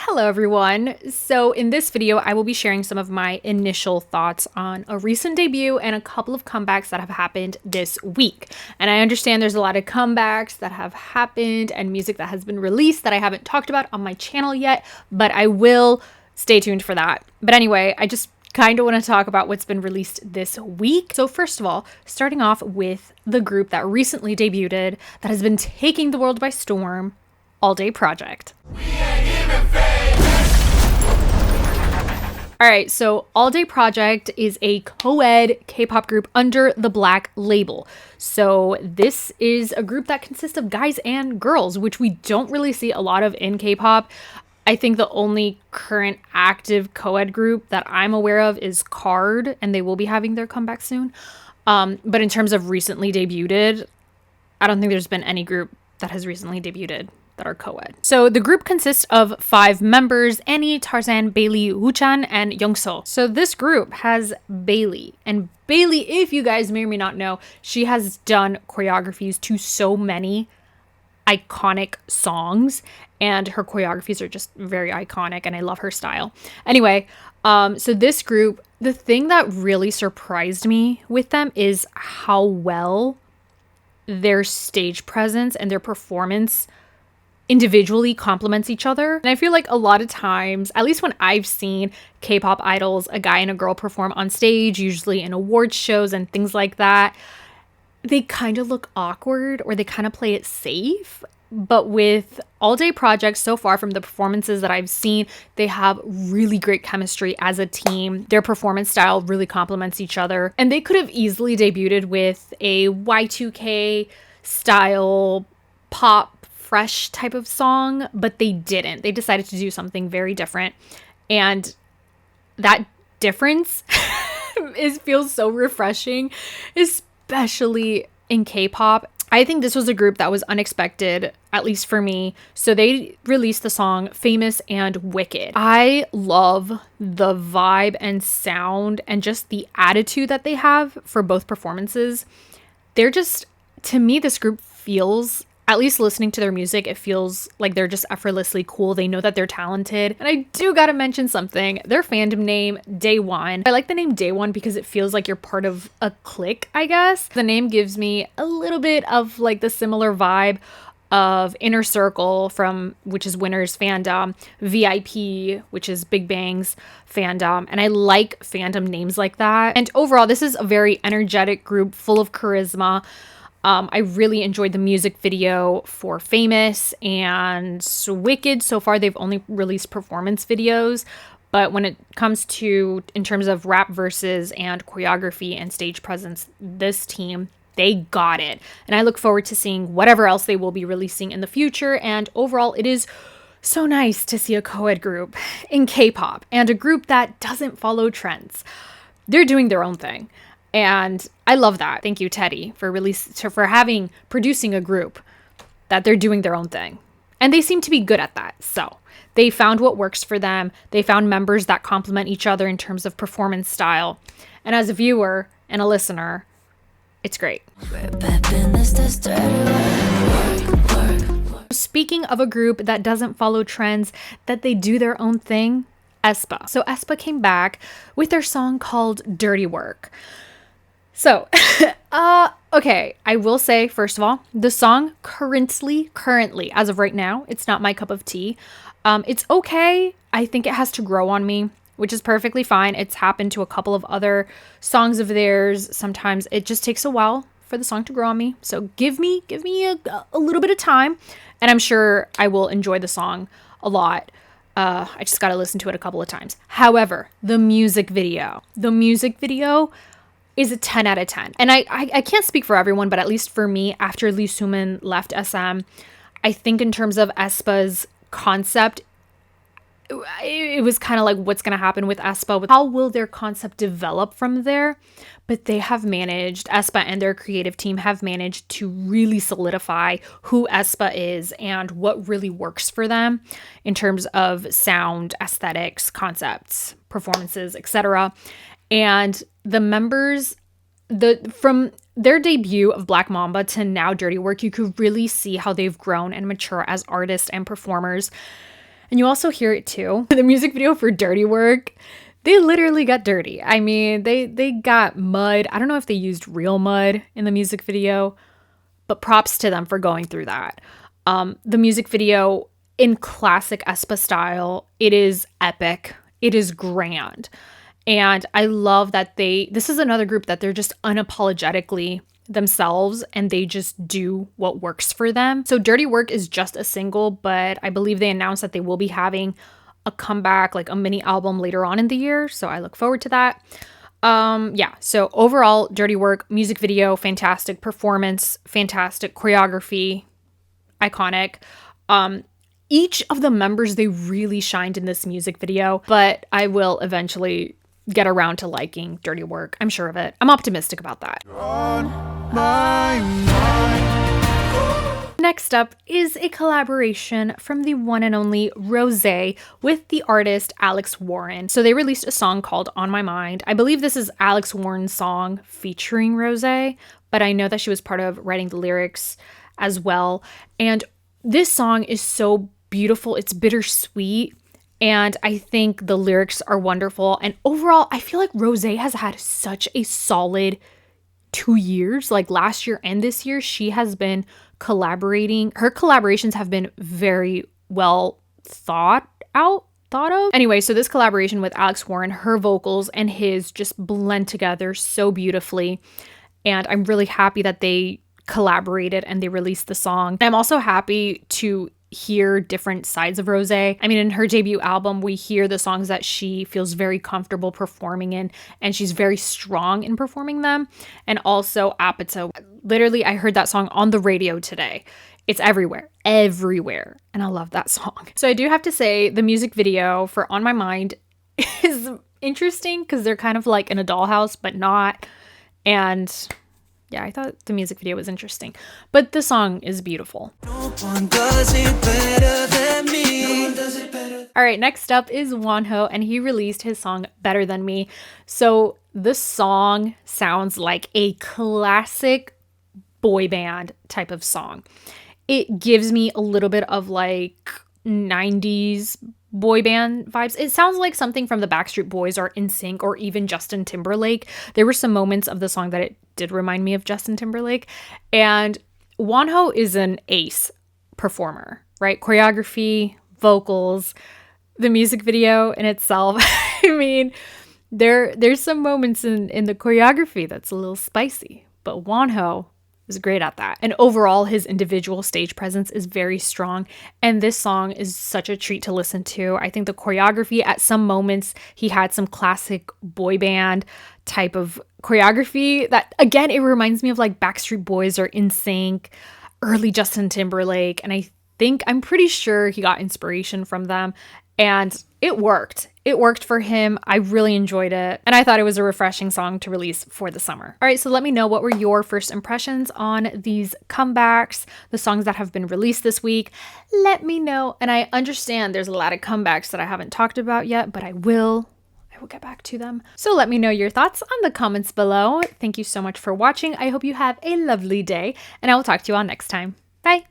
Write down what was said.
Hello everyone. So in this video, I will be sharing some of my initial thoughts on a recent debut and a couple of comebacks that have happened this week. And I understand there's a lot of comebacks that have happened and music that has been released that I haven't talked about on my channel yet, but I will. Stay tuned for that. But anyway, I just kind of want to talk about what's been released this week. So first of all, starting off with the group that recently debuted that has been taking the world by storm, ALLDAY PROJECT. Alright, so ALLDAY PROJECT is a co-ed K-pop group under the Black label. So this is a group that consists of guys and girls, which we don't really see a lot of in K-pop. I think the only current active co-ed group that I'm aware of is KARD, and they will be having their comeback soon. But in terms of recently debuted, I don't think there's been any group that has recently debuted that are co-ed. So the group consists of 5 members: Annie, Tarzzan, Bailey, Woochan, and Youngseo. So this group has Bailey. And Bailey, if you guys may or may not know, she has done choreographies to so many iconic songs, and her choreographies are just very iconic, and I love her style. Anyway, so this group, the thing that really surprised me with them is how well their stage presence and their performance individually complements each other. And I feel like a lot of times, at least when I've seen K-pop idols, a guy and a girl perform on stage, usually in awards shows and things like that, they kind of look awkward or they kind of play it safe. But with ALLDAY PROJECT, so far from the performances that I've seen, they have really great chemistry as a team. Their performance style really complements each other. And they could have easily debuted with a Y2K style pop fresh type of song, but they didn't. They decided to do something very different. And that difference feels so refreshing, especially in K-pop. I think this was a group that was unexpected, at least for me. So they released the song Famous and Wicked. I love the vibe and sound and just the attitude that they have for both performances. They're just, to me, this group feels, at least listening to their music, it feels like they're just effortlessly cool. They know that they're talented. And I do gotta mention something. Their fandom name, Day One. I like the name Day One because it feels like you're part of a clique, I guess. The name gives me a little bit of like the similar vibe of Inner Circle which is Winner's fandom, VIP, which is Big Bang's fandom. And I like fandom names like that. And overall, this is a very energetic group full of charisma. I really enjoyed the music video for Famous and Wicked. So far, they've only released performance videos. But when it comes to, in terms of rap verses and choreography and stage presence, this team, they got it. And I look forward to seeing whatever else they will be releasing in the future. And overall, it is so nice to see a co-ed group in K-pop and a group that doesn't follow trends. They're doing their own thing. And I love that. Thank you, Teddy, for producing a group that they're doing their own thing. And they seem to be good at that. So they found what works for them. They found members that complement each other in terms of performance style. And as a viewer and a listener, it's great. Speaking of a group that doesn't follow trends, that they do their own thing, aespa. So aespa came back with their song called Dirty Work. So, okay, I will say, first of all, the song currently, as of right now, it's not my cup of tea. It's okay. I think it has to grow on me, which is perfectly fine. It's happened to a couple of other songs of theirs. Sometimes it just takes a while for the song to grow on me. So give me a little bit of time, and I'm sure I will enjoy the song a lot. I just got to listen to it a couple of times. However, the music video is a 10 out of 10. And I can't speak for everyone, but at least for me, after Lee Soo-min left SM, I think in terms of aespa's concept, it was kind of like, what's going to happen with aespa? How will their concept develop from there? But they have managed, aespa and their creative team have managed to really solidify who aespa is and what really works for them in terms of sound, aesthetics, concepts, performances, etc. And the members, from their debut of Black Mamba to now Dirty Work, you could really see how they've grown and mature as artists and performers. And you also hear it too. The music video for Dirty Work, they literally got dirty. I mean, they got mud. I don't know if they used real mud in the music video, but props to them for going through that. The music video in classic aespa style, it is epic. It is grand. And I love that this is another group that they're just unapologetically themselves and they just do what works for them. So Dirty Work is just a single, but I believe they announced that they will be having a comeback, like a mini album later on in the year. So I look forward to that. Yeah, so overall, Dirty Work, music video, fantastic performance, fantastic choreography, iconic. Each of the members, they really shined in this music video, but I will eventually get around to liking Dirty Work. I'm sure of it. I'm optimistic about that. Next up is a collaboration from the one and only Rosé with the artist Alex Warren. So they released a song called On My Mind. I believe this is Alex Warren's song featuring Rosé, but I know that she was part of writing the lyrics as well. And this song is so beautiful. It's bittersweet. And I think the lyrics are wonderful. And overall, I feel like Rosé has had such a solid 2 years. Like last year and this year, she has been collaborating. Her collaborations have been very well thought of. Anyway, so this collaboration with Alex Warren, her vocals and his just blend together so beautifully. And I'm really happy that they collaborated and they released the song. I'm also happy to hear different sides of Rosé. I mean, in her debut album, we hear the songs that she feels very comfortable performing in, and she's very strong in performing them. And also Apata. Literally, I heard that song on the radio today. It's everywhere. And I love that song. So I do have to say the music video for On My Mind is interesting because they're kind of like in a dollhouse, but not. And yeah, I thought the music video was interesting, but the song is beautiful. No one does it better than me. No one does it better. All right, next up is Wonho, and he released his song Better Than Me. So this song sounds like a classic boy band type of song. It gives me a little bit of like 90s boy band vibes. It sounds like something from the Backstreet Boys or NSYNC or even Justin Timberlake. There were some moments of the song that it did remind me of Justin Timberlake. And Wonho is an ace performer, right? Choreography, vocals, the music video in itself. I mean, there's some moments in the choreography that's a little spicy, but Wonho is great at that. And overall, his individual stage presence is very strong. And this song is such a treat to listen to. I think the choreography at some moments, he had some classic boy band type of choreography that, again, it reminds me of like Backstreet Boys or NSYNC, early Justin Timberlake. And I'm pretty sure he got inspiration from them. And it worked. It worked for him. I really enjoyed it. And I thought it was a refreshing song to release for the summer. All right, so let me know what were your first impressions on these comebacks, the songs that have been released this week. Let me know. And I understand there's a lot of comebacks that I haven't talked about yet, but I will get back to them. So let me know your thoughts on the comments below. Thank you so much for watching. I hope you have a lovely day, and I will talk to you all next time. Bye.